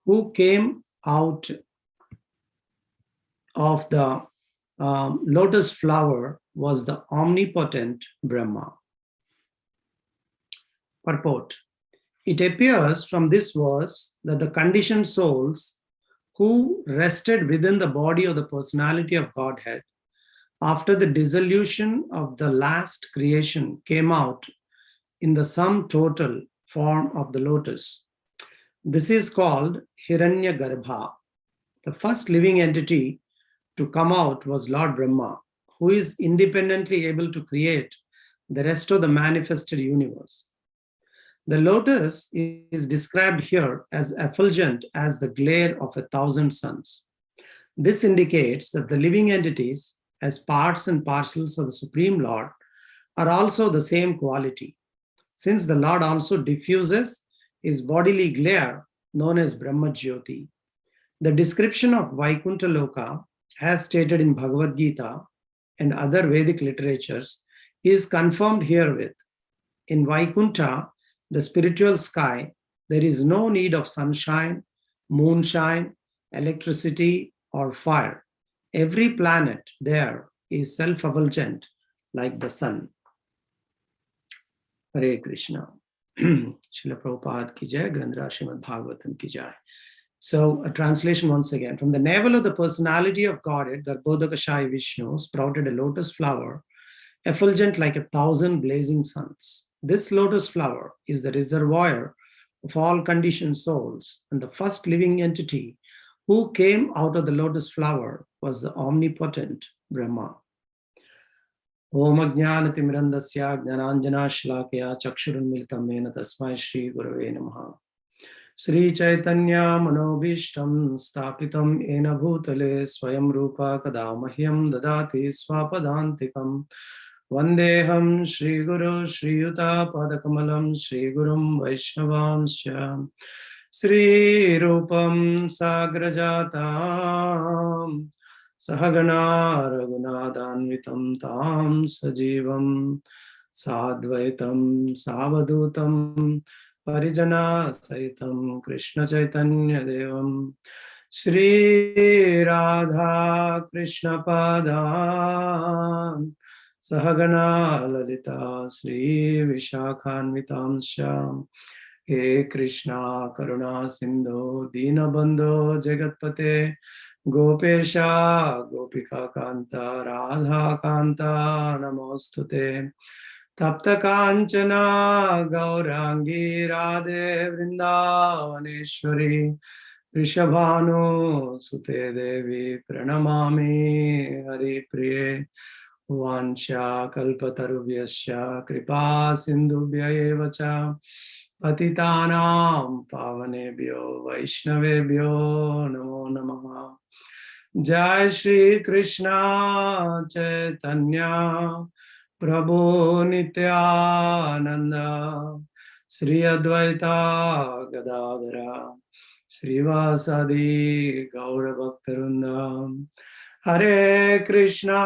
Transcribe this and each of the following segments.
who came out of the lotus flower was the omnipotent Brahma. Purport. It appears from this verse that the conditioned souls who rested within the body of the personality of Godhead after the dissolution of the last creation came out in the sum total form of the lotus. This is called Hiranyagarbha. The first living entity to come out was Lord Brahma, who is independently able to create the rest of the manifested universe. The lotus is described here as effulgent as the glare of 1,000 suns. This indicates that the living entities, as parts and parcels of the Supreme Lord, are also the same quality, since the Lord also diffuses his bodily glare known as Brahma Jyoti. The description of Vaikuntha Loka, as stated in Bhagavad Gita and other Vedic literatures, is confirmed herewith. In Vaikuntha, the spiritual sky, there is no need of sunshine, moonshine, electricity, or fire. Every planet there is self-effulgent like the sun. Hare Krishna. Srila Prabhupada ki jai, Grandhara Srimad Bhagavatam ki jai. So a translation once again. From the navel of the personality of Godhead, Garbhodakashaya Vishnu sprouted a lotus flower, effulgent like 1,000 blazing suns. This lotus flower is the reservoir of all conditioned souls, and the first living entity who came out of the lotus flower was the omnipotent Brahma. Om Ajnanatimirandasya Jnananjana Shlakaya Chakshurunmilitam Mena Tasmai Shri Gurave Namaha. Sri Chaitanya Manobhishtam Stapitam Ena Bhutale Swayam Rupa Kadamahyam Dadati Swapadantikam Vandeham Shri Guru Shri Yuta Padakamalam Shri Gurum Vaishnavamsya Sri Rupam Sagrajatam Sahagana Raghunadanvitam Tam Sajivam Sadvaitam Savadutam Parijana Saitam Krishna Chaitanya Devam Shri Radha Krishna Padam Sahagana Lalita Sri Vishakhanvitamsha He Krishna Karuna Sindhu Dinabandho Jagatpate Gopesha Gopika Kanta Radha Kanta Namostute Tapta Kanchana Gaurangi Radhe Vrindavaneshwari Rishabhanu Sute Devi Pranamami Hari Priye Vancha Kalpatarubhyasya Kripa Sindhubhya Evacha Patitanam Pavanebhyo Vaishnavebhyo Namo Namaha. Jai Shri Krishna Chaitanya Prabhu Nityananda Sri Advaita Gadadhara Srivasadi Gaura Bhaktarunda. Hare Krishna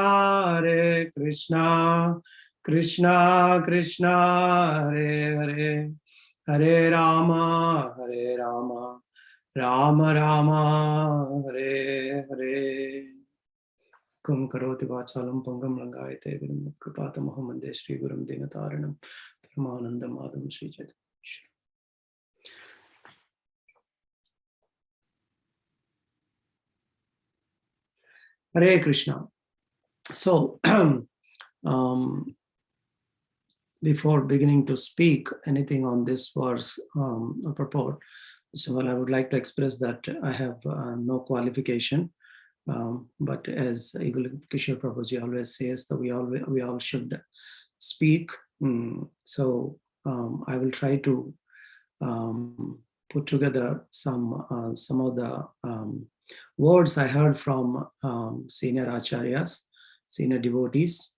Krishna Krishna Hare Hare Hare Rama Rama Rama Hare Hare. Kum karoti vachalam pangam langayate gurum kripata Muhammade Shri Gurum Dinataranam Paramananda Madham Shri Chaitanya. Hare Krishna. So, before beginning to speak anything on this verse purport, so I would like to express that I have no qualification, but as Igul Kishore Prabhuji always says, that we all should speak. So I will try to put together some of the words I heard from senior acharyas, senior devotees.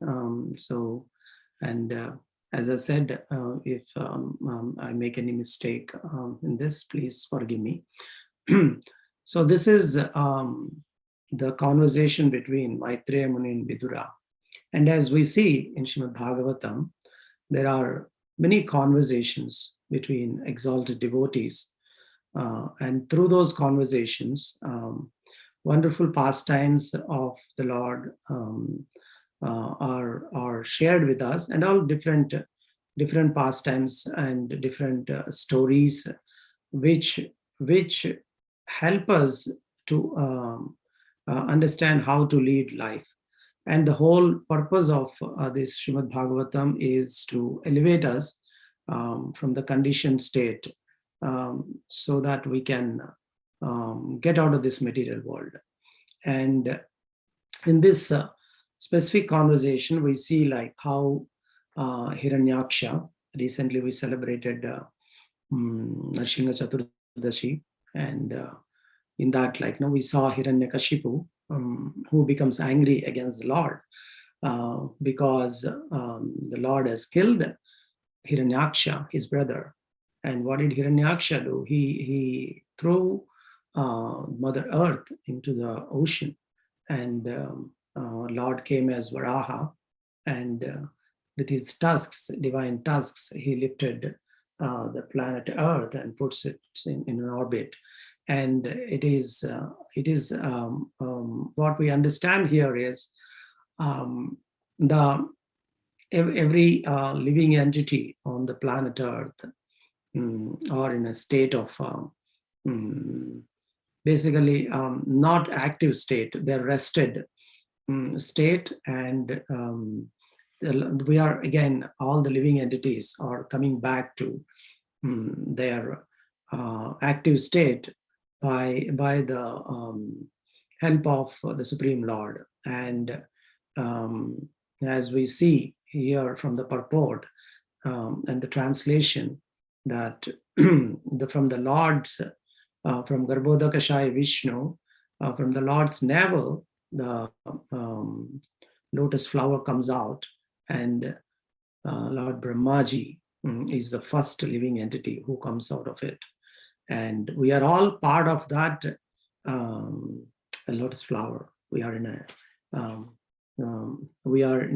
As I said, if I make any mistake in this, please forgive me. So this is the conversation between Maitreya Muni and Vidura. And as we see in Srimad Bhagavatam, there are many conversations between exalted devotees And through those conversations, wonderful pastimes of the Lord are shared with us, and all different pastimes and different stories, which help us to understand how to lead life. And the whole purpose of this Srimad Bhagavatam is to elevate us from the conditioned state, so that we can get out of this material world. And in this specific conversation, we see like how Hiranyaksha, recently we celebrated Narsimha Chaturdashi, and in that, like, we saw Hiranyakashipu, who becomes angry against the Lord because the Lord has killed Hiranyaksha, his brother. And what did Hiranyaksha do? He threw Mother Earth into the ocean, and Lord came as Varaha, and with his tusks, divine tusks, he lifted the planet Earth and puts it in an orbit. And it is what we understand here is every living entity on the planet Earth or in a state of basically not active state, they're rested state, and we are, again, all the living entities are coming back to their active state by the help of the Supreme Lord. And as we see here from the purport and the translation, that from the Lord's, from Garbhodakashaya Vishnu, from the Lord's navel, the lotus flower comes out, and Lord Brahmaji is the first living entity who comes out of it. And we are all part of that lotus flower. We are in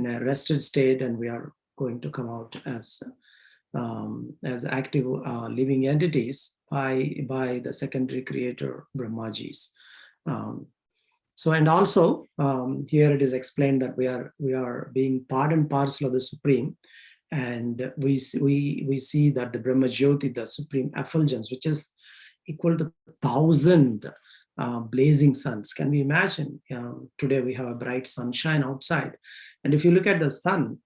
a rested state, and we are going to come out as active living entities by the secondary creator Brahmajis. So, and also here it is explained that we are being part and parcel of the Supreme, and we see that the Brahma Jyoti, the supreme effulgence, which is equal to 1,000 blazing suns. Can we imagine? Today we have a bright sunshine outside, and if you look at the sun,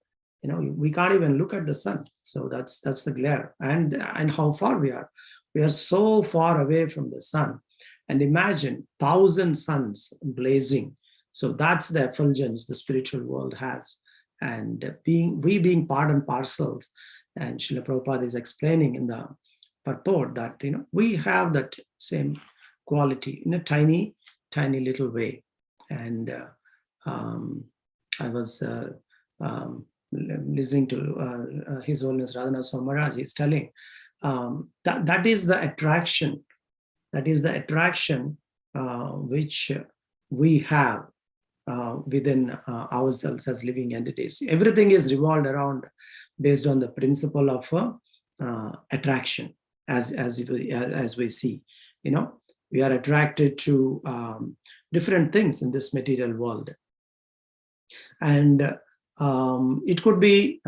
we can't even look at the sun. So that's the glare, and how far we are. We are so far away from the sun. And imagine 1,000 suns blazing. So that's the effulgence the spiritual world has. And being part and parcels, and Srila Prabhupada is explaining in the purport that we have that same quality in a tiny little way. And I was listening to His Holiness Radhanath Swami Maharaj. He's telling that is the attraction. That is the attraction which we have within ourselves as living entities. Everything is revolved around based on the principle of attraction, as we see. We are attracted to different things in this material world, and it could be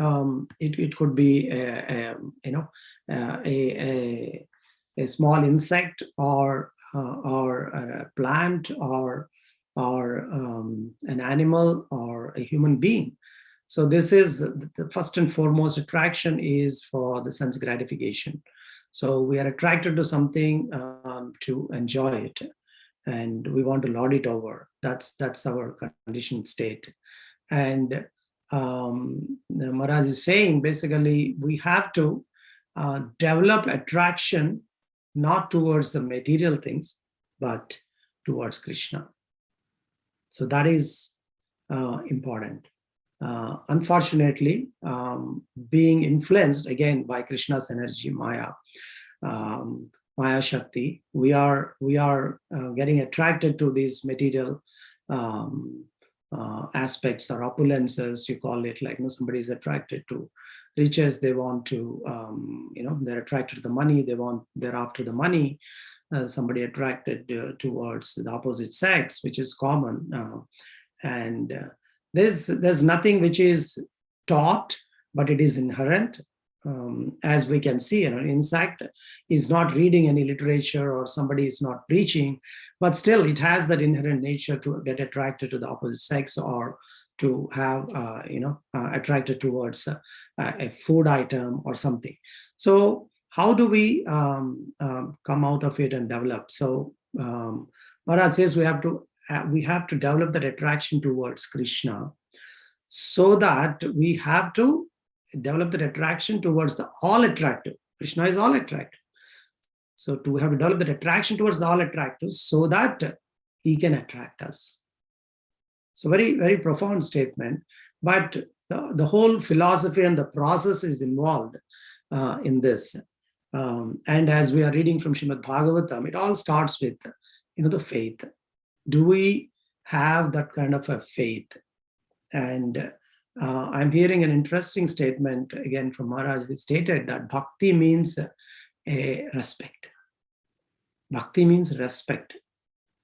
a small insect, or a plant, or an animal, or a human being. So this is the first and foremost attraction is for the sense gratification. So we are attracted to something to enjoy it, and we want to lord it over. That's our conditioned state. And Maharaj is saying basically we have to develop attraction not towards the material things, but towards Krishna. So that is important. Unfortunately, being influenced again by Krishna's energy, Maya Shakti, we are getting attracted to these material aspects or opulences, you call it, like somebody is attracted to riches, they want to, they're attracted to the money, they're after the money. somebody attracted towards the opposite sex, which is common. And there's nothing which is taught, but it is inherent. As we can see, insect is not reading any literature or somebody is not preaching, but still it has that inherent nature to get attracted to the opposite sex, or to have, attracted towards a food item or something. So how do we come out of it and develop? So Maharaj says we have to develop that attraction towards Krishna, so that we have to develop that attraction towards the all attractive. Krishna is all attractive. So to have to develop that attraction towards the all attractive, so that he can attract us. So very, very profound statement. But the whole philosophy and the process is involved in this. And as we are reading from Srimad Bhagavatam, it all starts with, the faith. Do we have that kind of a faith? And I'm hearing an interesting statement again from Maharaj. He stated that bhakti means a respect. Bhakti means respect.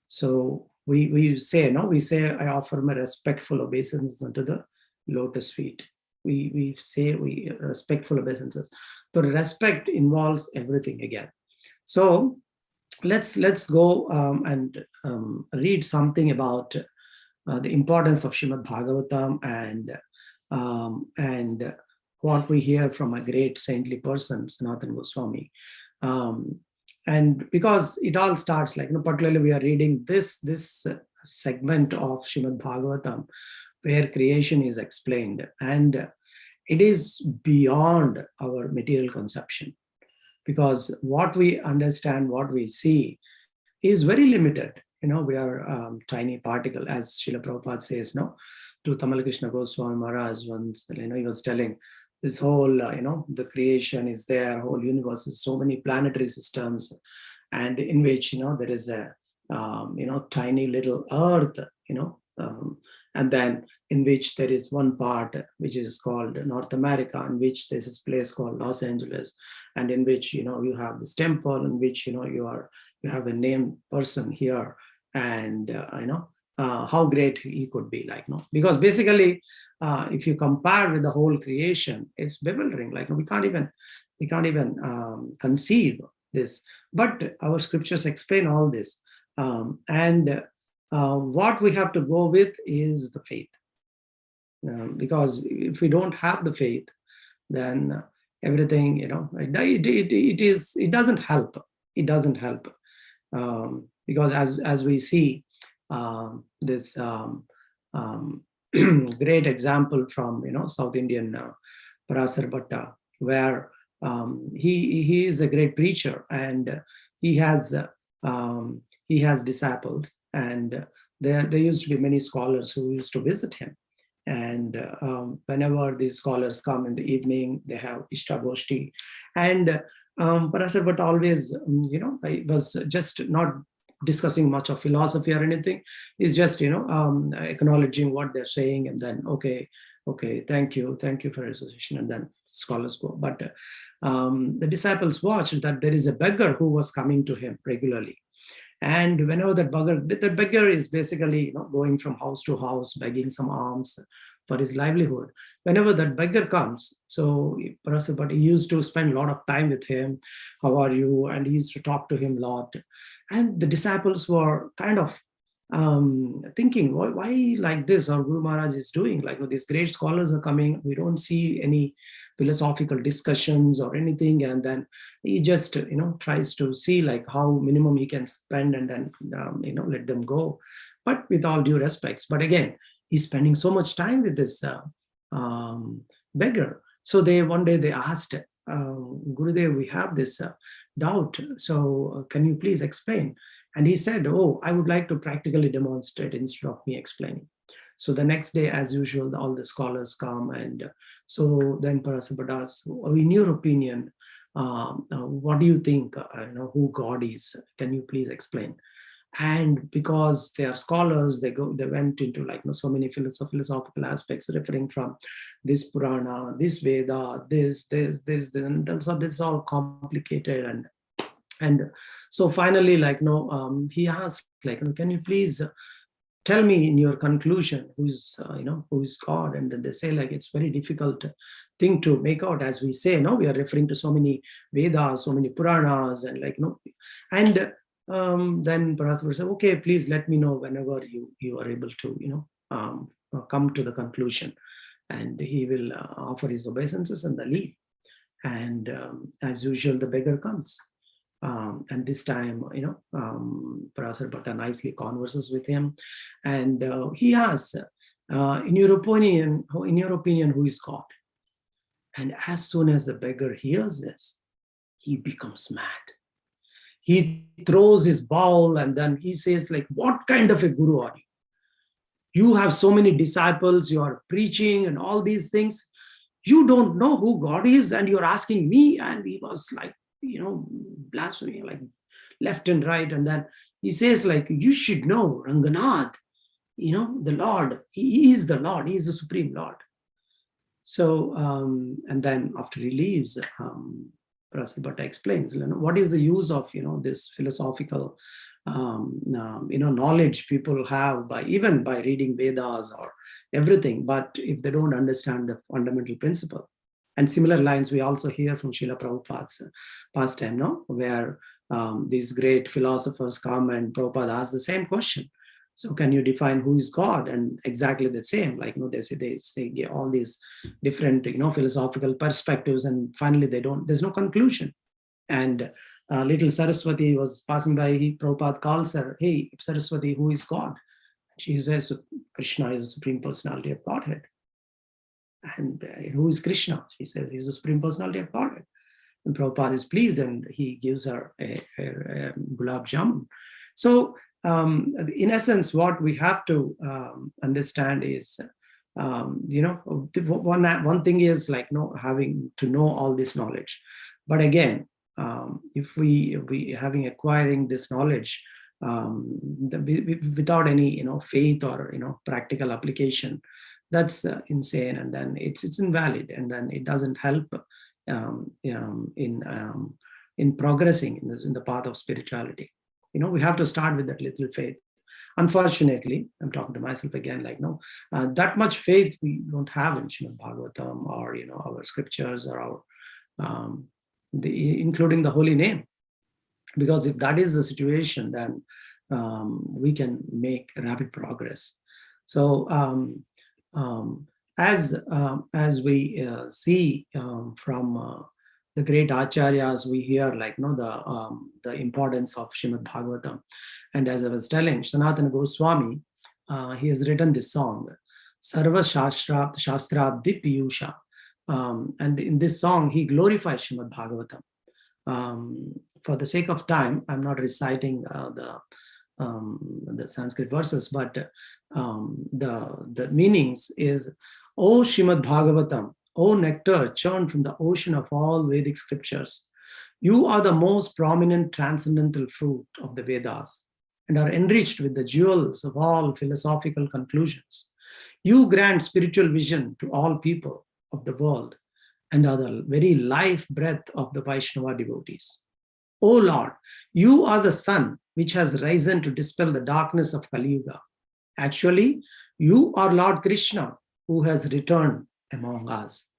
So we say, I offer my respectful obeisance unto the lotus feet. We say we respectful obeisances. So respect involves everything again. So let's go and read something about the importance of Srimad Bhagavatam and what we hear from a great saintly person, Sanatana Goswami. And because it all starts particularly we are reading this segment of Srimad Bhagavatam where creation is explained, and it is beyond our material conception, because what we understand, what we see is very limited. We are tiny particle, as Srila Prabhupada says, to Tamal Krishna Goswami Maharaj once, he was telling this whole, the creation is there, whole universe is so many planetary systems, and in which, there is a, tiny little earth, and then in which there is one part which is called North America, in which there's this place called Los Angeles, and in which, you have this temple, in which, you have a named person here, and, how great he could be, because basically, if you compare with the whole creation, it's bewildering. We can't even conceive this. But our scriptures explain all this, and what we have to go with is the faith, because if we don't have the faith, then everything, it doesn't help. It doesn't help, because as we see this great example from South Indian Parasar Bhatta, where he is a great preacher, and he has disciples, and there used to be many scholars who used to visit him. And whenever these scholars come in the evening, they have Ishtagoshti, and Parasar Bhatta always, I was just not discussing much of philosophy or anything. It's just, acknowledging what they're saying, and then, okay, thank you for your association, and then scholars go. But the disciples watched that there is a beggar who was coming to him regularly. And whenever that beggar is basically, going from house to house, begging some alms for his livelihood. Whenever that beggar comes, so Parasar Bhatta used to spend a lot of time with him. How are you? And he used to talk to him a lot. And the disciples were kind of thinking, why like this? Or Guru Maharaj is doing, these great scholars are coming. We don't see any philosophical discussions or anything. And then he just, tries to see how minimum he can spend, and then, let them go. But with all due respects. But again, he's spending so much time with this beggar. So one day they asked, Gurudev, we have this doubt. So can you please explain? And he said, I would like to practically demonstrate instead of me explaining. So the next day, as usual, all the scholars come. And so then Parasar Bhatta asks, in your opinion, what do you think, who God is? Can you please explain? And because they are scholars, they went into so many philosophical aspects, referring from this Purana, this Veda, this, and so this is all complicated. And And so finally, he asked, can you please tell me in your conclusion who is God? And then they say, it's very difficult thing to make out. As we say, we are referring to so many Vedas, so many Puranas, and and then Parasar said, okay, please let me know whenever you are able to come to the conclusion. And he will offer his obeisances and the leave. And as usual, the beggar comes. And this time, Parasar Bhatta nicely converses with him, and he asks, in your opinion, who is God? And as soon as the beggar hears this, he becomes mad. He throws his bowl, and then he says, what kind of a guru are you? You have so many disciples, you are preaching and all these things. You don't know who God is, and you're asking me. And he was blasphemy, left and right. And then he says, you should know Ranganath, the Lord. He is the Lord. He is the Supreme Lord. So, and then after he leaves, Parasar Bhatta explains, what is the use of, this philosophical, knowledge people have even by reading Vedas or everything, but if they don't understand the fundamental principle. And similar lines we also hear from Srila Prabhupada's pastime, where these great philosophers come and Prabhupada asks the same question. So can you define who is God? And exactly the same, they say get all these different, philosophical perspectives, and finally there's no conclusion. And little Saraswati was passing by, Prabhupada calls her, hey, Saraswati, who is God? She says, Krishna is the Supreme Personality of Godhead. And who is Krishna? She says, he's the Supreme Personality of Godhead. And Prabhupada is pleased, and he gives her a gulab jamun. So, in essence, what we have to understand is, one thing is having to know all this knowledge. But again, if we having acquiring this knowledge without any faith or practical application, that's insane, and then it's invalid, and then it doesn't help in progressing in the path of spirituality. We have to start with that little faith. Unfortunately, I'm talking to myself again, that much faith we don't have in Srimad Bhagavatam or our scriptures or our including the holy name. Because if that is the situation, then we can make rapid progress. So as we see from the great acharyas, we hear the importance of Srimad Bhagavatam. And as I was telling, Sanatana Goswami, he has written this song, Sarva Shastrabdi Piyusha. And in this song, he glorifies Srimad Bhagavatam. For the sake of time, I'm not reciting the Sanskrit verses, but the meanings is, O Srimad Bhagavatam, O nectar churned from the ocean of all Vedic scriptures, you are the most prominent transcendental fruit of the Vedas and are enriched with the jewels of all philosophical conclusions. You grant spiritual vision to all people of the world and are the very life breath of the Vaishnava devotees. O Lord, you are the sun which has risen to dispel the darkness of Kali Yuga. Actually, you are Lord Krishna who has returned among us.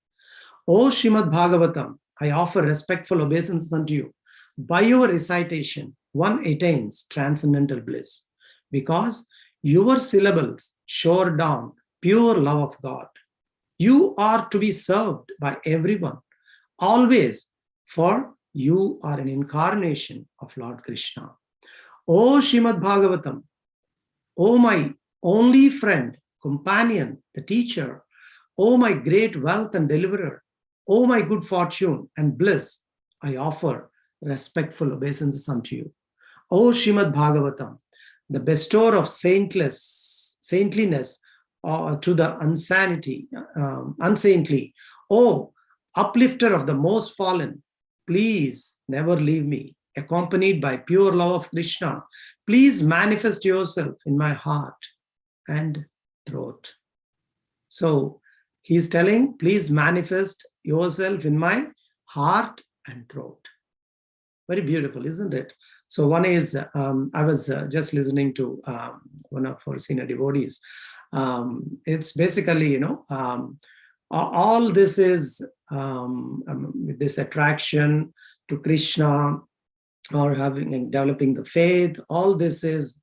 O Srimad Bhagavatam, I offer respectful obeisances unto you. By your recitation, one attains transcendental bliss, because your syllables shower down pure love of God. You are to be served by everyone, always, for you are an incarnation of Lord Krishna. O Srimad Bhagavatam, O my only friend, companion, the teacher, O my great wealth and deliverer, O my good fortune and bliss, I offer respectful obeisances unto you. O Srimad Bhagavatam, the bestower of saintliness to the unsaintly, O uplifter of the most fallen, please never leave me, accompanied by pure love of Krishna. Please manifest yourself in my heart and throat. So he's telling, please manifest yourself in my heart and throat. Very beautiful, isn't it? So one is, I was just listening to one of our senior devotees. It's basically, all this is this attraction to Krishna, or developing the faith. All this is,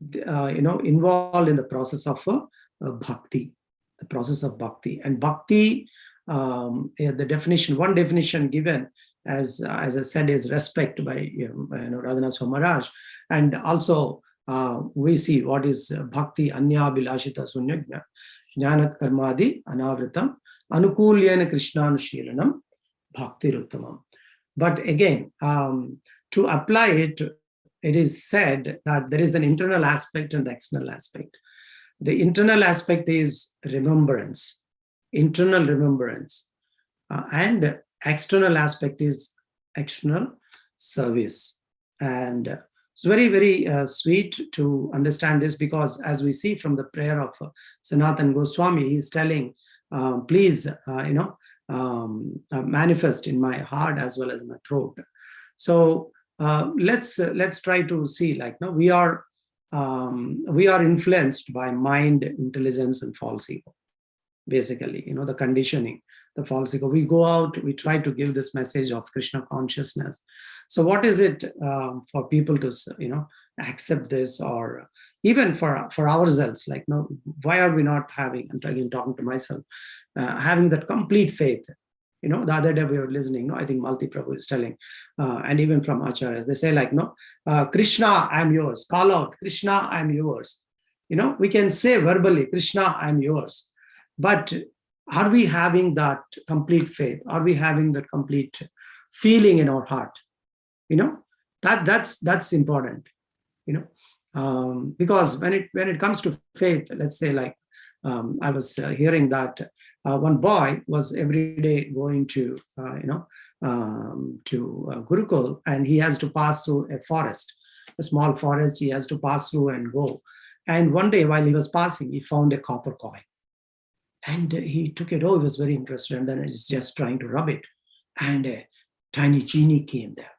involved in the process of bhakti, the process of bhakti. And bhakti, the definition, one definition given, as I said, is respect by Radhanath Swami Maharaj. And also we see what is bhakti: anya bilashita sunyagna jnanat karmadi anavritam anukulyena krishnanushilanam bhakti ruttamam. But again, to apply it, it is said that there is an internal aspect and external aspect. The internal aspect is remembrance, internal remembrance, and external aspect is external service. And it's very, very sweet to understand this, because as we see from the prayer of Sanatan Goswami, he's telling, please, manifest in my heart as well as in my throat. So let's try to see, we are influenced by mind, intelligence, and false ego. Basically, the conditioning, the false ego. We go out, we try to give this message of Krishna consciousness. So what is it for people to, accept this, or even for ourselves, why are we not having, and again talking to myself, having that complete faith? The other day we were listening, I think Malti Prabhu is telling, and even from Acharyas, they say Krishna, I'm yours. Call out, Krishna, I'm yours. We can say verbally, Krishna, I'm yours. But are we having that complete faith? Are we having that complete feeling in our heart? That's important. Because when it comes to faith, let's say, I was hearing that one boy was every day going to Gurukul, and he has to pass through a forest, a small forest. He has to pass through and go. And one day while he was passing, he found a copper coin. And he took it. He was very interested. And then he's just trying to rub it. And a tiny genie came there.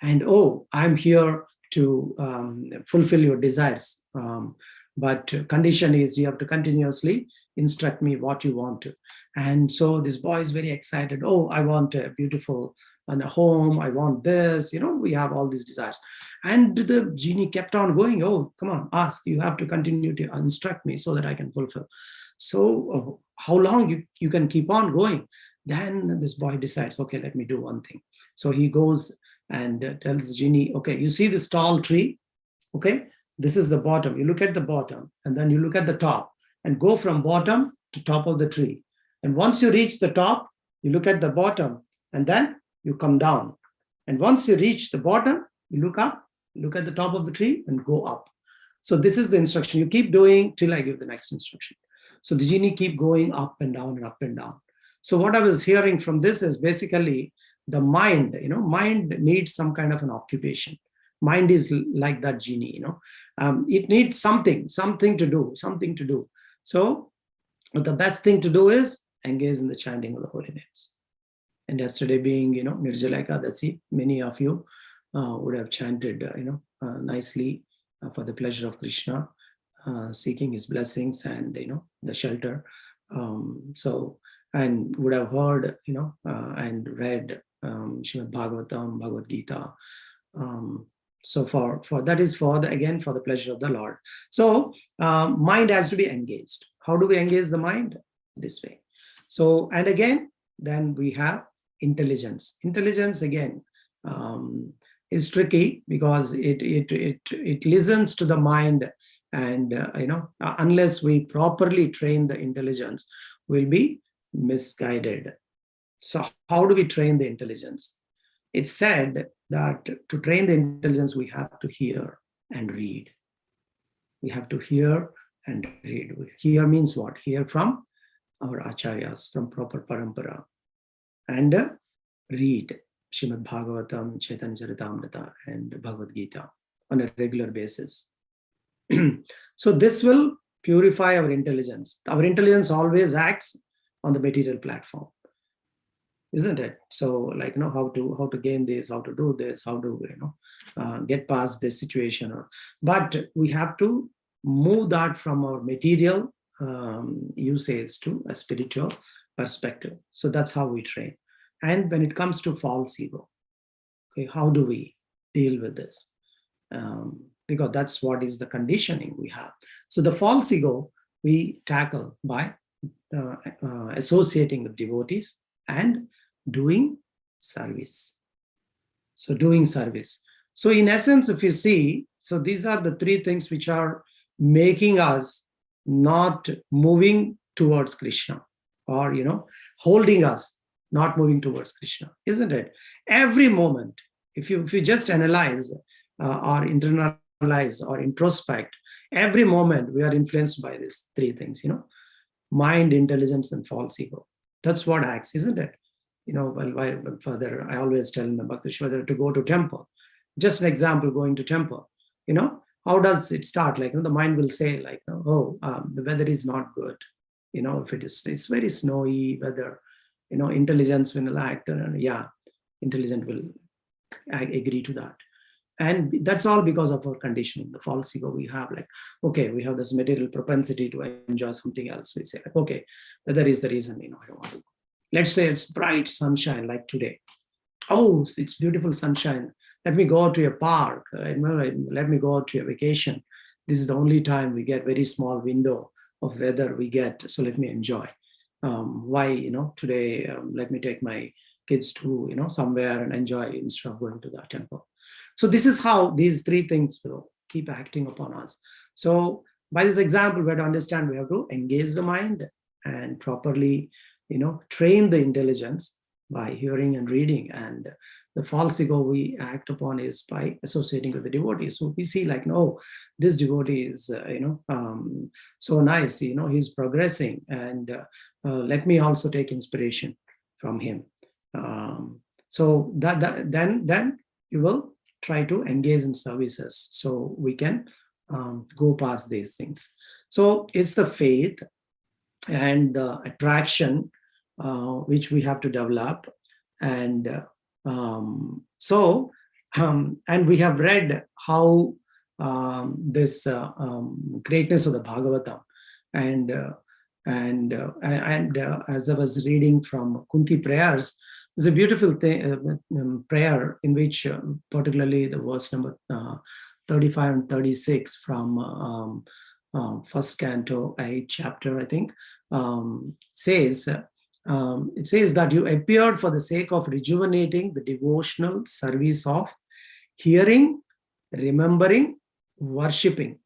And, I'm here to fulfill your desires. But condition is you have to continuously instruct me what you want to. And so this boy is very excited. I want a beautiful home. I want this. We have all these desires. And the genie kept on going. Come on, ask. You have to continue to instruct me so that I can fulfill. So how long you can keep on going? Then this boy decides, okay, let me do one thing. So he goes and tells the genie, okay, you see this tall tree? Okay, this is the bottom. You look at the bottom, and then you look at the top, and go from bottom to top of the tree. And once you reach the top, you look at the bottom, and then you come down. And once you reach the bottom, you look up, look at the top of the tree, and go up. So this is the instruction. You keep doing till I give the next instruction. So the genie keep going up and down and up and down. So what I was hearing from this is basically the mind. Mind needs some kind of an occupation. Mind is like that genie. It needs something to do. So the best thing to do is engage in the chanting of the holy names. And yesterday being, Nirjala Ekadasi, many of you would have chanted, nicely for the pleasure of Krishna, seeking his blessings and, the shelter. And would have heard, and read Srimad Bhagavatam, Bhagavad Gita. So for that is for the pleasure of the Lord. So mind has to be engaged. How do we engage the mind? This way. So, and again, then we have intelligence. Intelligence again is tricky because it listens to the mind, and unless we properly train the intelligence, we'll be misguided. So how do we train the intelligence? It's said that to train the intelligence, we have to hear and read. We have to hear and read. Hear means what? Hear from our acharyas, from proper parampara. And read Srimad Bhagavatam, Chaitanya Charitamrita, and Bhagavad Gita on a regular basis. So this will purify our intelligence. Our intelligence always acts on the material platform. isn't it? So like, how to gain this, how to do this, how to, get past this situation. But we have to move that from our material usage to a spiritual perspective. So that's how we train. And when it comes to false ego, okay, how do we deal with this? Because that's what is the conditioning we have. So the false ego we tackle by associating with devotees and doing service. So doing service. So in essence, if you see, so these are the three things which are making us not moving towards Krishna, or, holding us not moving towards Krishna, isn't it? Every moment, if you just analyze or internalize or introspect, every moment we are influenced by these three things, mind, intelligence, and false ego. That's what acts, isn't it? Well, further, I always tell in the Bhakti whether to go to temple. Just an example, going to temple, how does it start? Like, the mind will say, like, the weather is not good. If it's very snowy weather, intelligence will act, intelligence will agree to that. And that's all because of our conditioning, the false ego we have. Like, okay, we have this material propensity to enjoy something else. We say, like, okay, weather is the reason, I don't want to go. Let's say it's bright sunshine like today. Oh, it's beautiful sunshine. Let me go to a park. Let me go to a vacation. This is the only time we get very small window of weather we get. So let me enjoy. Why, today, let me take my kids to, somewhere and enjoy instead of going to the temple. So this is how these three things will keep acting upon us. So by this example, we have to understand we have to engage the mind and properly, train the intelligence by hearing and reading. And the false ego we act upon is by associating with the devotees. So we see like, no, this devotee is, so nice, he's progressing, and let me also take inspiration from him. So then you will try to engage in services so we can go past these things. So it's the faith and the attraction which we have to develop. And and we have read how this greatness of the Bhagavatam, and as I was reading from Kunti prayers, there's a beautiful prayer in which particularly the verse number 35 and 36 from first canto, 8th chapter, I think, says, it says that you appeared for the sake of rejuvenating the devotional service of hearing, remembering, worshipping,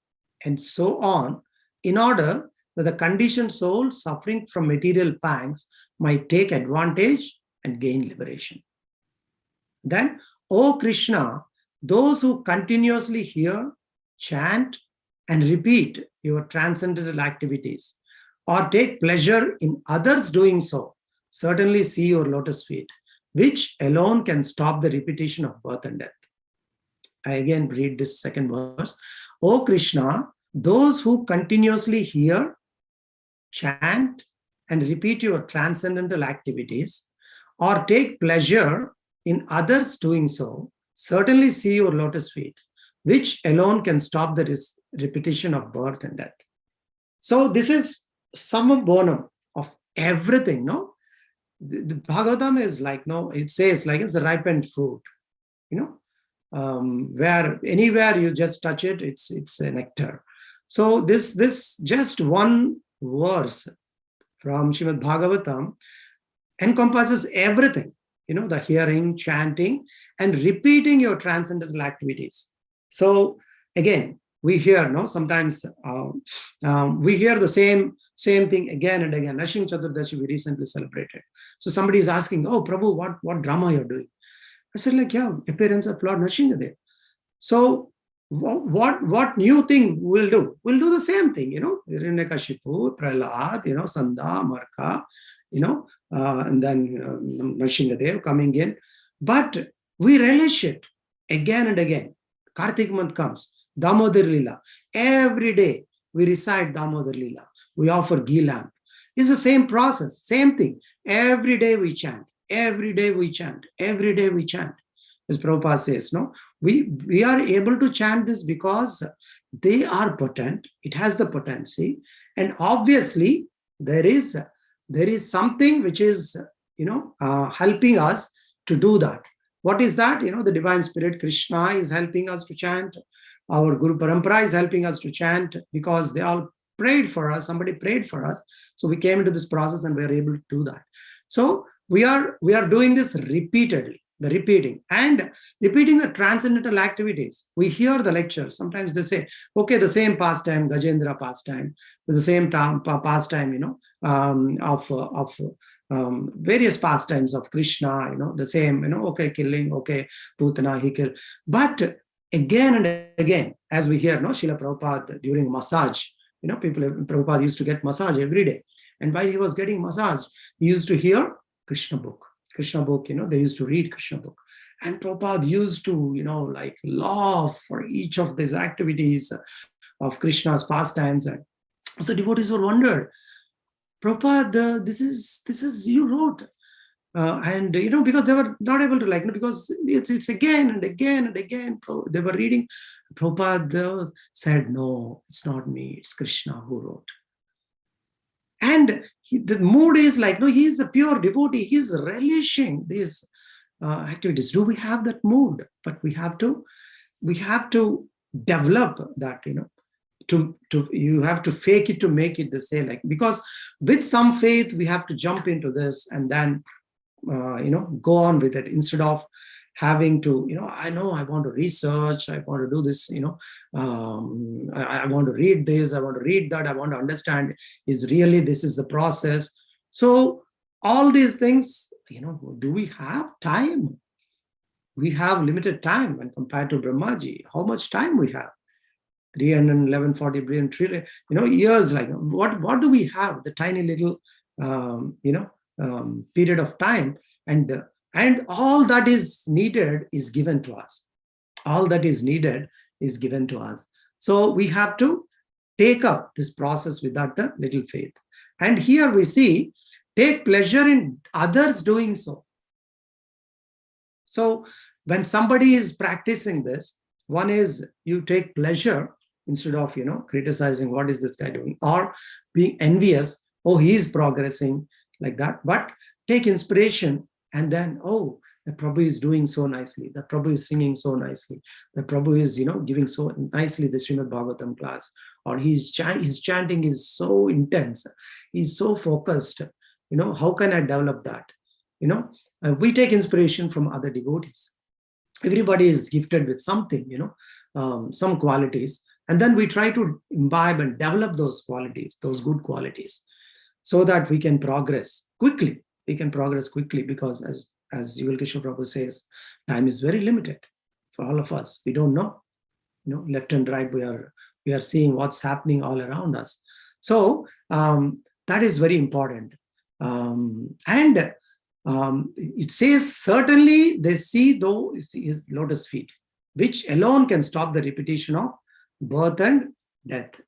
and so on, in order that the conditioned soul suffering from material pangs might take advantage and gain liberation. Then, O Krishna, those who continuously hear, chant, and repeat your transcendental activities, or take pleasure in others doing so, certainly see your lotus feet, which alone can stop the repetition of birth and death. I again read this second verse. O Krishna, those who continuously hear, chant, and repeat your transcendental activities, or take pleasure in others doing so, certainly see your lotus feet, which alone can stop the repetition of birth and death. So this is summum bonum of everything, no? The Bhagavatam is like, no, it says like it's a ripened fruit, where anywhere you just touch it, it's a nectar. So this just one verse from Srimad Bhagavatam encompasses everything, the hearing, chanting, and repeating your transcendental activities. So again, we hear, sometimes we hear the same thing again and again. Nrsimha Chaturdashi we recently celebrated. So somebody is asking, oh, Prabhu, what drama you're doing? I said, like, yeah, appearance of Lord Nrsimha. So what new thing we'll do? We'll do the same thing, Hiranyakashipu, Prahlad, Sanda, Marka, and then Nrsimha coming in. But we relish it again and again. Kartik month comes, Damodar Lila. Every day we recite Damodar Lila. We offer ghee lamp. It's the same process, same thing. Every day we chant. every day we chant, every day we chant. As Prabhupada says, no, we are able to chant this because they are potent. It has the potency, and obviously there is something which is helping us to do that. What is that? The divine spirit Krishna is helping us to chant. Our Guru Parampara is helping us to chant because they all prayed for us. Somebody prayed for us, so we came into this process and we are able to do that. So we are doing this repeatedly. The repeating the transcendental activities. We hear the lectures. Sometimes they say, okay, the same pastime, Gajendra pastime, the same pastime, of various pastimes of Krishna, the same, okay, killing, okay, Putana, he killed. But again and again, as we hear, Srila Prabhupada during massage, Prabhupada used to get massage every day. And while he was getting massage, he used to hear Krishna book, they used to read Krishna book. And Prabhupada used to, laugh for each of these activities of Krishna's pastimes. And so devotees will wonder, Prabhupada, this is you wrote. And, because they were not able to because it's again and again and again, they were reading. Prabhupada said, no, it's not me, it's Krishna who wrote. And the mood is he's a pure devotee. He's relishing these activities. Do we have that mood? But we have to develop that, you have to fake it to make it, they say, because with some faith, we have to jump into this and then, go on with it instead of having to, I know I want to research, I want to do this, I want to read this, I want to read that, I want to understand, is really this is the process. So all these things, do we have time? We have limited time when compared to Brahmaji. How much time we have? 311, 40 billion trillion, years. What do we have? The tiny little, period of time, and all that is needed is given to us. All that is needed is given to us. So we have to take up this process without a little faith. And here we see, take pleasure in others doing so. So when somebody is practicing this, one is you take pleasure instead of, criticizing what is this guy doing or being envious. Oh, he is progressing like that. But take inspiration and then, oh, the Prabhu is doing so nicely. The Prabhu is singing so nicely. The Prabhu is, giving so nicely the Srimad Bhagavatam class. Or his chanting is so intense. He's so focused. How can I develop that? We take inspiration from other devotees. Everybody is gifted with something, some qualities. And then we try to imbibe and develop those qualities, those good qualities, so that we can progress quickly. We can progress quickly because as Yugal Kishore Prabhu says, time is very limited for all of us. We don't know, left and right, we are seeing what's happening all around us. So that is very important. It says, certainly they see though his lotus feet, which alone can stop the repetition of birth and death.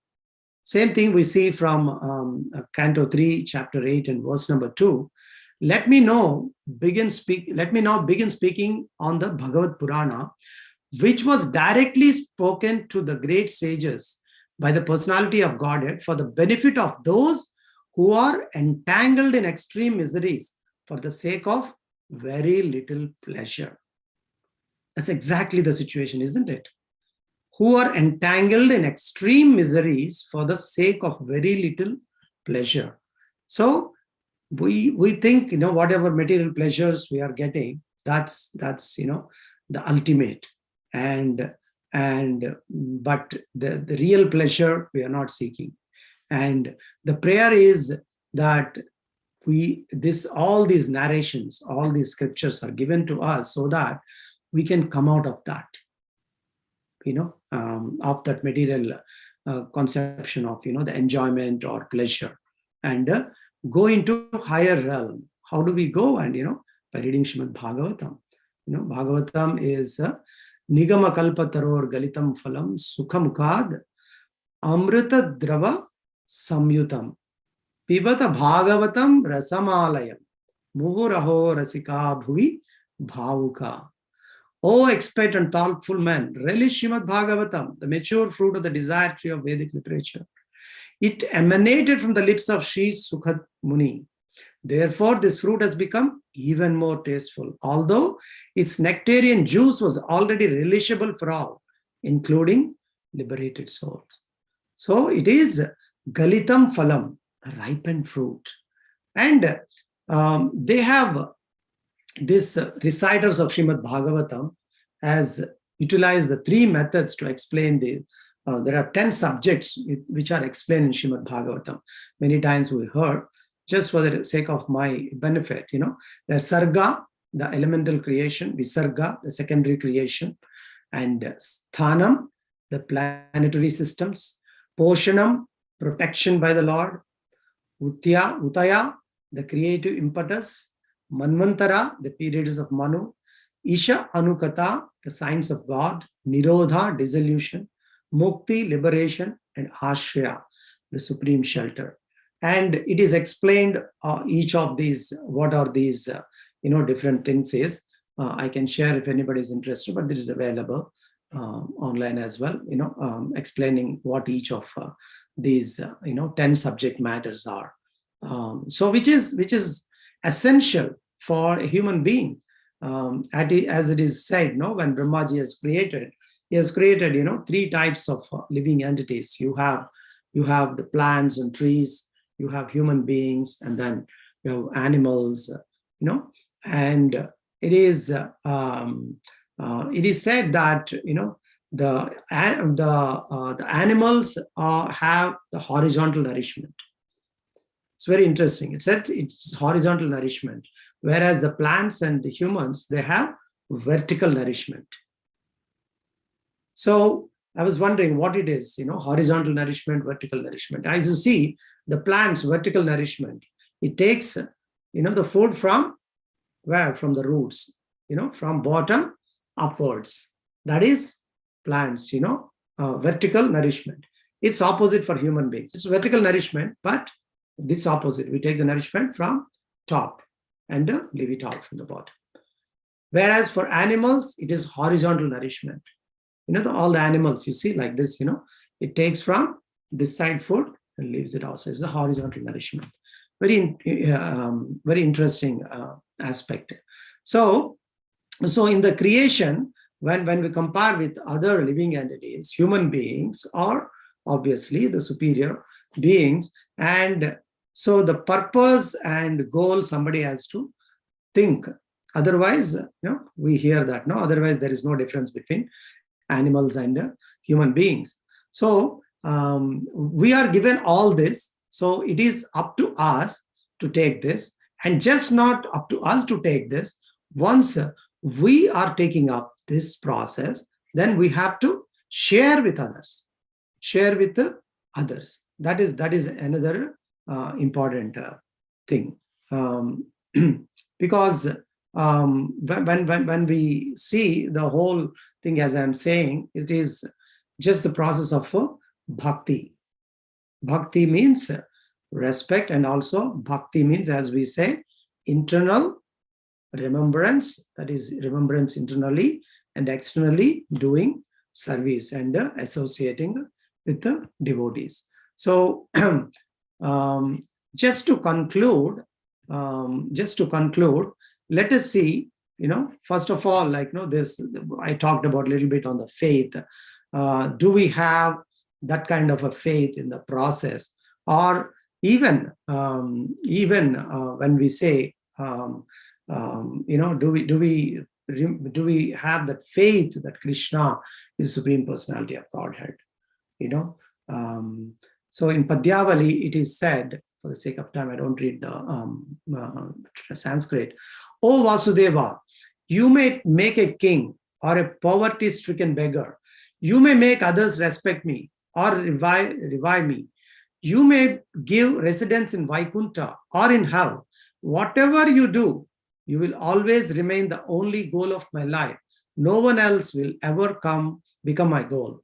Same thing we see from Canto 3, Chapter 8 and verse number 2. Let me now begin speaking on the Bhagavad Purana, which was directly spoken to the great sages by the personality of Godhead for the benefit of those who are entangled in extreme miseries for the sake of very little pleasure. That's exactly the situation, isn't it? Who are entangled in extreme miseries for the sake of very little pleasure. So we think, whatever material pleasures we are getting, that's the ultimate. But the real pleasure we are not seeking. And the prayer is that all these narrations, all these scriptures are given to us so that we can come out of that, of that material conception of, the enjoyment or pleasure, and go into higher realm. How do we go? And, by reading Srimad Bhagavatam. Bhagavatam is Nigama Kalpataror Galitam Phalam Sukhamukad Amrita Drava Samyutam Pibata Bhagavatam Rasamalayam Muguraho rasika bhuvi bhavuka. O expert and thoughtful men, relish Srimad Bhagavatam, the mature fruit of the desire tree of Vedic literature. It emanated from the lips of Sri Sukhat Muni. Therefore, this fruit has become even more tasteful, although its nectarian juice was already relishable for all, including liberated souls. So it is Galitam Phalam, a ripened fruit. And they have this reciters of Srimad Bhagavatam has utilized the three methods to explain the. There are 10 subjects which are explained in Srimad Bhagavatam. Many times we heard, just for the sake of my benefit, there's Sarga, the elemental creation, Visarga, the secondary creation, and Sthanam, the planetary systems, Poshanam, protection by the Lord, Utaya, the creative impetus, Manvantara, the periods of Manu, Isha Anukata, the signs of God, Nirodha, dissolution, Mukti, liberation, and Ashraya, the supreme shelter. And it is explained each of these, what are these, different things is. I can share if anybody is interested, but this is available online as well, explaining what each of these, 10 subject matters are. So which is essential for a human being. As it is said, when Brahmaji has created, he has created, three types of living entities. You have the plants and trees, you have human beings, and then you have animals, and it is said that, the animals have the horizontal nourishment. It's very interesting. It said it's horizontal nourishment, whereas the plants and the humans, they have vertical nourishment. So I was wondering what it is, horizontal nourishment, vertical nourishment. As you see, the plants, vertical nourishment, it takes, the food from where? From the roots, from bottom upwards. That is plants, vertical nourishment. It's opposite for human beings. It's vertical nourishment, but this opposite. We take the nourishment from top and leave it out from the bottom. Whereas for animals, it is horizontal nourishment. All the animals you see like this, it takes from this side food and leaves it outside. It's the horizontal nourishment. Very interesting aspect. So in the creation, when we compare with other living entities, human beings are obviously the superior beings. And so the purpose and goal somebody has to think. Otherwise, we hear that. No, otherwise there is no difference between animals and human beings. So we are given all this. So it is up to us to take this, and just not up to us to take this. Once we are taking up this process, then we have to share with others. Share with the others. That is another important thing. Because when we see the whole thing, as I'm saying, it is just the process of bhakti. Bhakti means respect, and also bhakti means, as we say, internal remembrance, that is remembrance internally, and externally doing service and associating with the devotees. So just to conclude, let us see, first of all, this, I talked about a little bit on the faith. Do we have that kind of a faith in the process? Or even when we say, do we have that faith that Krishna is Supreme Personality of Godhead? So in Padyavali, it is said, for the sake of time, I don't read the Sanskrit. O Vasudeva, you may make a king or a poverty-stricken beggar. You may make others respect me or revive me. You may give residence in Vaikuntha or in hell. Whatever you do, you will always remain the only goal of my life. No one else will ever become my goal.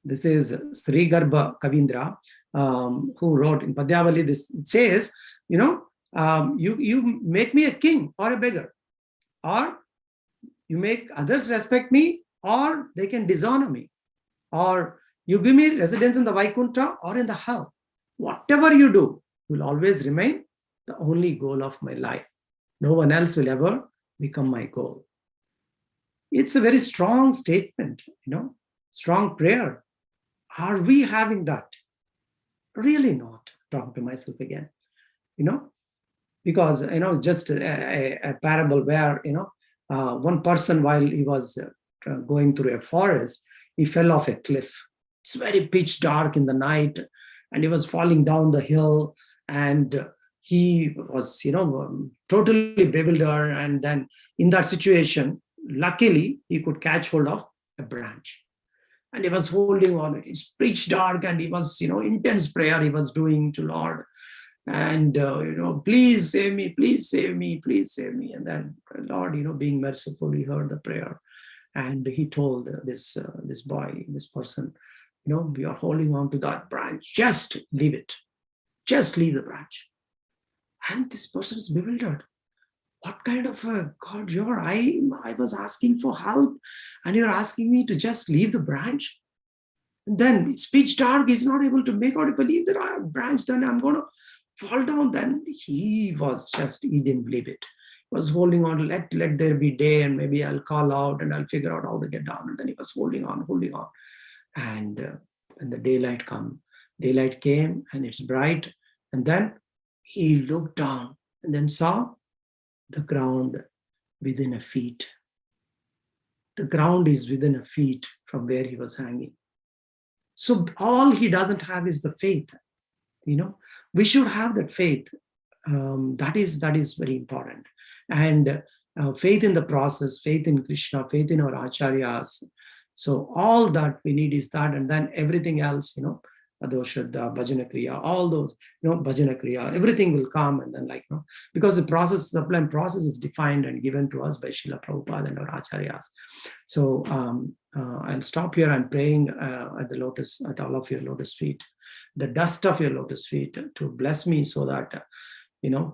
This is Sri Garbha Kavindra, who wrote in Padyavali. This, it says, you make me a king or a beggar, or you make others respect me, or they can dishonor me, or you give me residence in the Vaikuntha or in the hell. Whatever you do will always remain the only goal of my life. No one else will ever become my goal. It's a very strong statement, strong prayer. Are we having that? Really not. Talk to myself again, because, just a parable where, one person, while he was going through a forest, he fell off a cliff. It's very pitch dark in the night, and he was falling down the hill, and he was, totally bewildered. And then in that situation, luckily, he could catch hold of a branch. And he was holding on. It's pitch dark, and he was, intense prayer he was doing to Lord. And, please save me, please save me, please save me. And then Lord, being merciful, he heard the prayer. And he told this boy, this person, we are holding on to that branch. Just leave it. Just leave the branch. And this person is bewildered. What kind of a God you are? I was asking for help, and you're asking me to just leave the branch? And then it's pitch dark. He's not able to make out. If I leave the branch, then I'm going to fall down. Then he didn't believe it. He was holding on. Let there be day, and maybe I'll call out and I'll figure out how to get down. And then he was holding on. And when the daylight came, and it's bright. And then he looked down and then saw the ground within a feet. The ground is within a feet from where he was hanging. So all he doesn't have is the faith. We should have that faith. That is very important. And faith in the process, faith in Krishna, faith in our acharyas. So all that we need is that, and then everything else, Adoshraddha, Bhajana Kriya, all those, Bhajana Kriya, everything will come. And then because the process is defined and given to us by Srila Prabhupada and our acharyas. So I'll stop here. I'm praying at all of your lotus feet, the dust of your lotus feet, to bless me, so that,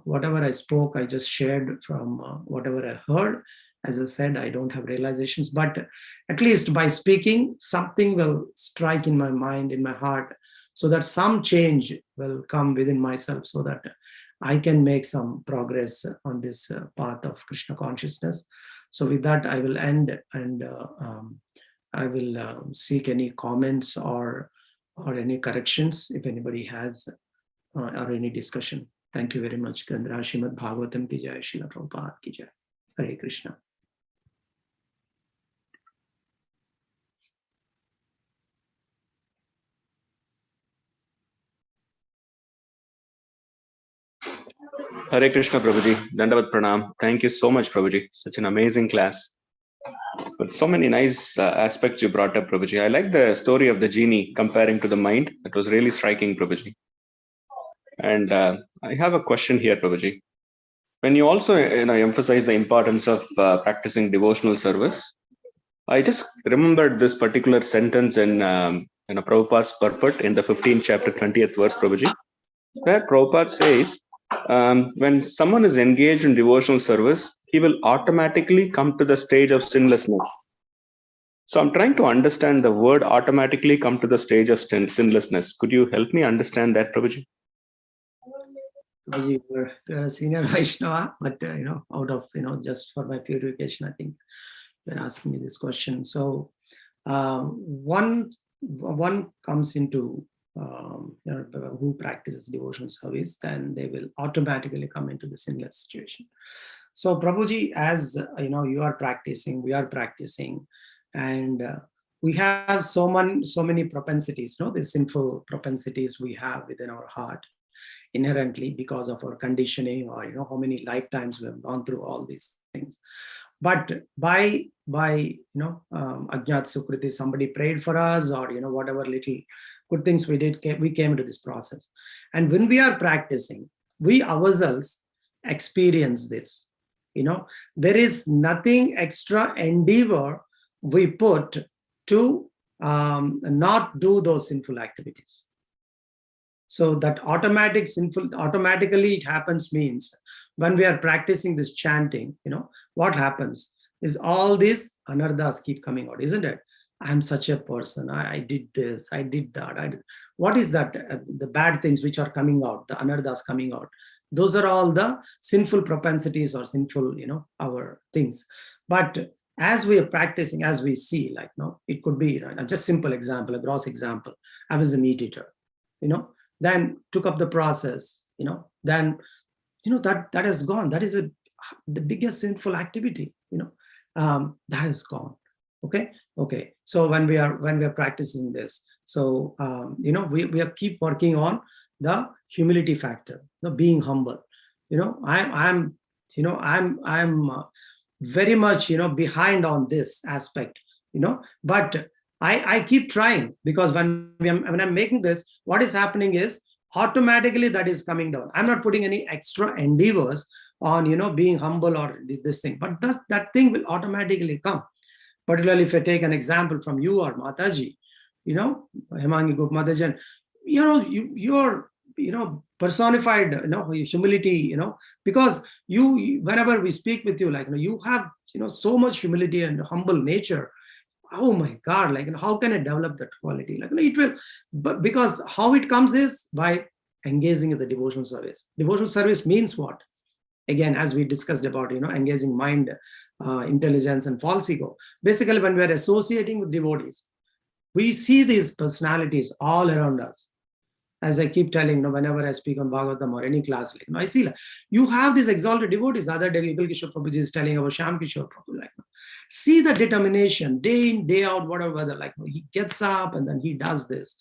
whatever I spoke, I just shared from whatever I heard. As I said, I don't have realizations, but at least by speaking, something will strike in my mind, in my heart, so that some change will come within myself, so that I can make some progress on this path of Krishna consciousness. So with that, I will end, and I will seek any comments or any corrections if anybody has, or any discussion. Thank you very much. Grandhara Srimad Bhagavatam ki jai, Srila Prabhupada ki jai. Hare Krishna. Hare Krishna, Prabhuji. Dandavat Pranam. Thank you so much, Prabhuji. Such an amazing class. But so many nice aspects you brought up, Prabhuji. I like the story of the genie comparing to the mind. It was really striking, Prabhuji. And I have a question here, Prabhuji. When you also emphasize the importance of practicing devotional service, I just remembered this particular sentence in Prabhupada's purport in the 15th chapter, 20th verse, Prabhuji, where Prabhupada says, when someone is engaged in devotional service, he will automatically come to the stage of sinlessness. So I'm trying to understand the word automatically come to the stage of sinlessness. Could you help me understand that, Prabhuji? Prabhuji, you're a senior Vaishnava, but out of just for my purification, I think you're asking me this question. So one comes into who practices devotional service, then they will automatically come into the sinless situation. So Prabhuji, as you are practicing, we are practicing, and we have so many propensities, the sinful propensities we have within our heart inherently because of our conditioning, or how many lifetimes we have gone through all these things. But by Ajnat Sukriti, somebody prayed for us, or whatever little good things we did, we came into this process. And when we are practicing, we ourselves experience this. There is nothing extra endeavor we put to not do those sinful activities. So that automatically it happens means when we are practicing this chanting, what happens is all these anarthas keep coming out, isn't it? I'm such a person. I did this, I did that. What is that? The bad things which are coming out, the anarthas coming out. Those are all the sinful propensities or sinful, our things. But as we are practicing, as we see, like, it could be just simple example, a gross example. I was a meat eater, then took up the process, then, that has gone. That is the biggest sinful activity, that is gone. Okay. So when we are practicing this, so we are keep working on the humility factor, being humble. I'm very much behind on this aspect, but I keep trying, because when I'm making this, what is happening is automatically that is coming down. I'm not putting any extra endeavors on being humble or this thing, but that thing will automatically come. Particularly if I take an example from you or Mataji, Hemangi Gop Matajan, you're personified, humility, because you whenever we speak with you, like, you have so much humility and humble nature. Oh my God, like, how can I develop that quality? Like, it will, but because how it comes is by engaging in the devotional service. Devotional service means what? Again, as we discussed about, engaging mind, intelligence, and false ego. Basically, when we are associating with devotees, we see these personalities all around us. As I keep telling, whenever I speak on Bhagavatam or any class, like, I see, like, you have these exalted devotees. The other day, Yugal Kishore Prabhuji is telling about Shyam Kishore Prabhu, like, see the determination, day in, day out, whatever weather, like, he gets up and then he does this,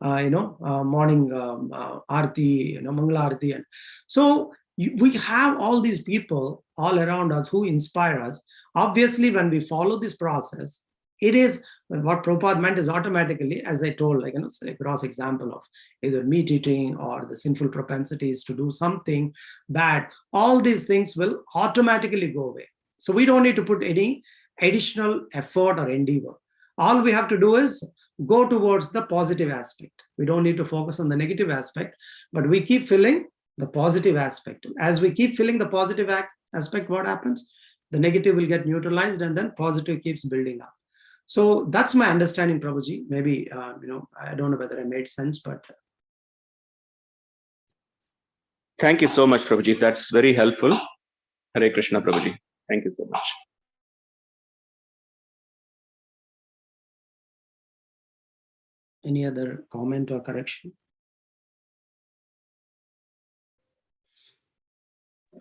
morning Aarti, Mangala Aarti. And so we have all these people all around us who inspire us. Obviously, when we follow this process, it is what Prabhupada meant is automatically, as I told, like, a gross example of either meat eating or the sinful propensities to do something bad. All these things will automatically go away. So we don't need to put any additional effort or endeavor. All we have to do is go towards the positive aspect. We don't need to focus on the negative aspect, but we keep filling the positive aspect. As we keep filling the positive aspect, what happens? The negative will get neutralized and then positive keeps building up. So that's my understanding, Prabhuji. Maybe, I don't know whether I made sense, but. Thank you so much, Prabhuji. That's very helpful. Hare Krishna, Prabhuji. Thank you so much. Any other comment or correction?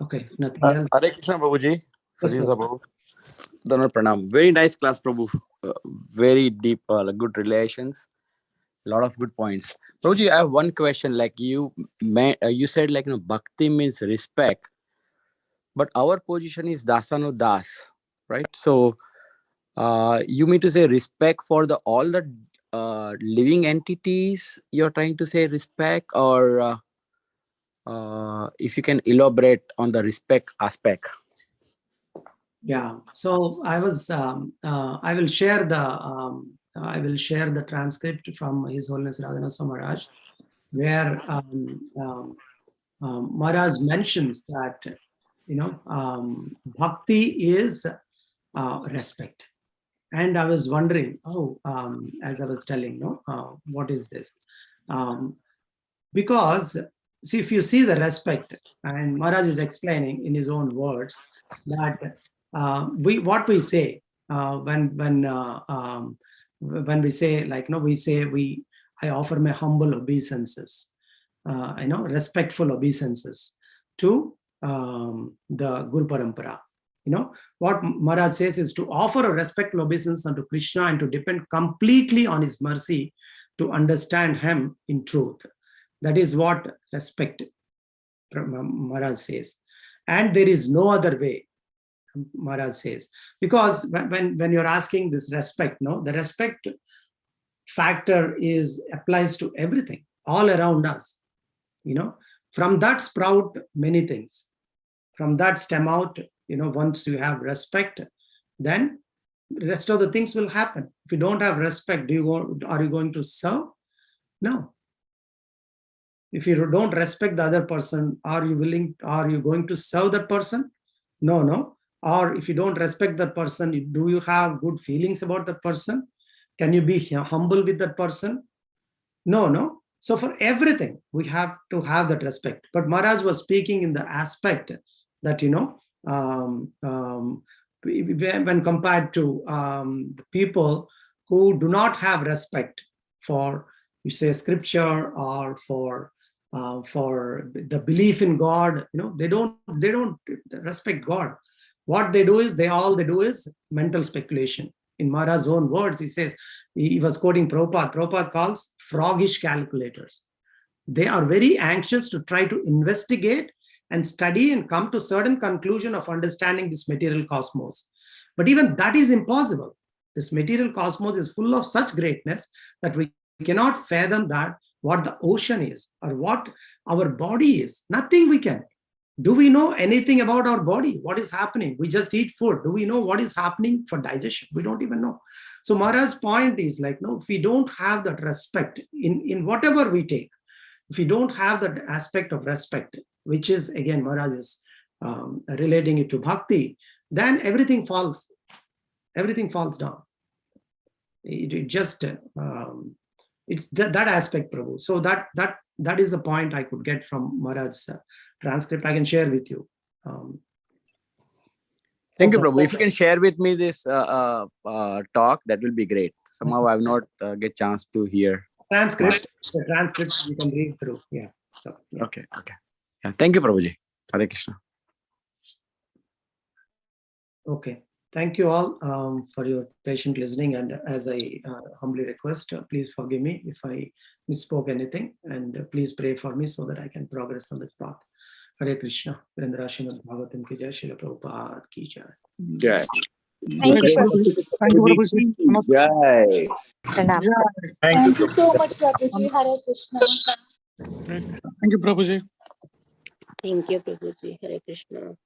Okay, nothing else. Hare Krishna, Prabhuji. Yes, Prabhu. Dhanar Pranam. Very nice class, Prabhu. Very deep, good relations. A lot of good points. Prabhuji, I have one question. Like you said, like, bhakti means respect, but our position is dasano das, right? So, you mean to say respect for all the living entities? You're trying to say respect, or if you can elaborate on the respect aspect. Yeah. So I will share the transcript from His Holiness Radhanath Maharaj, where Maharaj mentions that bhakti is respect. And I was wondering, as I was telling, what is this? Because see, if you see the respect, and Maharaj is explaining in his own words that what we say when we say, like, I offer my humble obeisances, respectful obeisances to the Guru Parampara. What Maharaj says is to offer a respectful obeisance unto Krishna and to depend completely on his mercy to understand him in truth. That is what respect, Maharaj says. And there is no other way, Maharaj says. Because when you're asking this respect, the respect factor applies to everything, all around us. From that sprout many things. From that stem out, once you have respect, then the rest of the things will happen. If you don't have respect, are you going to serve? No. If you don't respect the other person, are you going to serve that person? No. Or if you don't respect that person, do you have good feelings about that person? Can you be humble with that person? No. So for everything, we have to have that respect. But Maharaj was speaking in the aspect that, when compared to the people who do not have respect for, you say, scripture, or for the belief in God, they don't respect God. What they do is mental speculation. In Maharaj's own words, he says, he was quoting Prabhupada. Prabhupada calls froggish calculators. They are very anxious to try to investigate and study and come to certain conclusion of understanding this material cosmos. But even that is impossible. This material cosmos is full of such greatness that we cannot fathom that what the ocean is or what our body is. Nothing we can. Do we know anything about our body? What is happening? We just eat food. Do we know what is happening for digestion? We don't even know. So Maharaj's point is like, no, if we don't have that respect in whatever we take, if we don't have that aspect of respect, which is, again, Maharaj is relating it to bhakti, then everything falls down. It just, it's that aspect, Prabhu. So that is the point I could get from Maharaj's transcript. I can share with you. Thank you, Prabhu. If you can share with me this talk, that will be great. Somehow I've not get chance to hear. The transcripts you can read through. Yeah. So yeah. Okay. Yeah. Thank you, Prabhuji. Hare Krishna. Okay. Thank you all for your patient listening. And as I humbly request, please forgive me if I misspoke anything, and please pray for me so that I can progress on this path. Hare Krishna. Virendra Srimad Bhagavatam ki jai, Srila Prabhupada ki jai. Jai. Thank you, Prabhuji. Thank you, Prabhuji. Jai. Pranam. Thank you, so much, Prabhuji. Hare Krishna. Thank you, Prabhuji. Thank you, Prabhuji. Hare Krishna.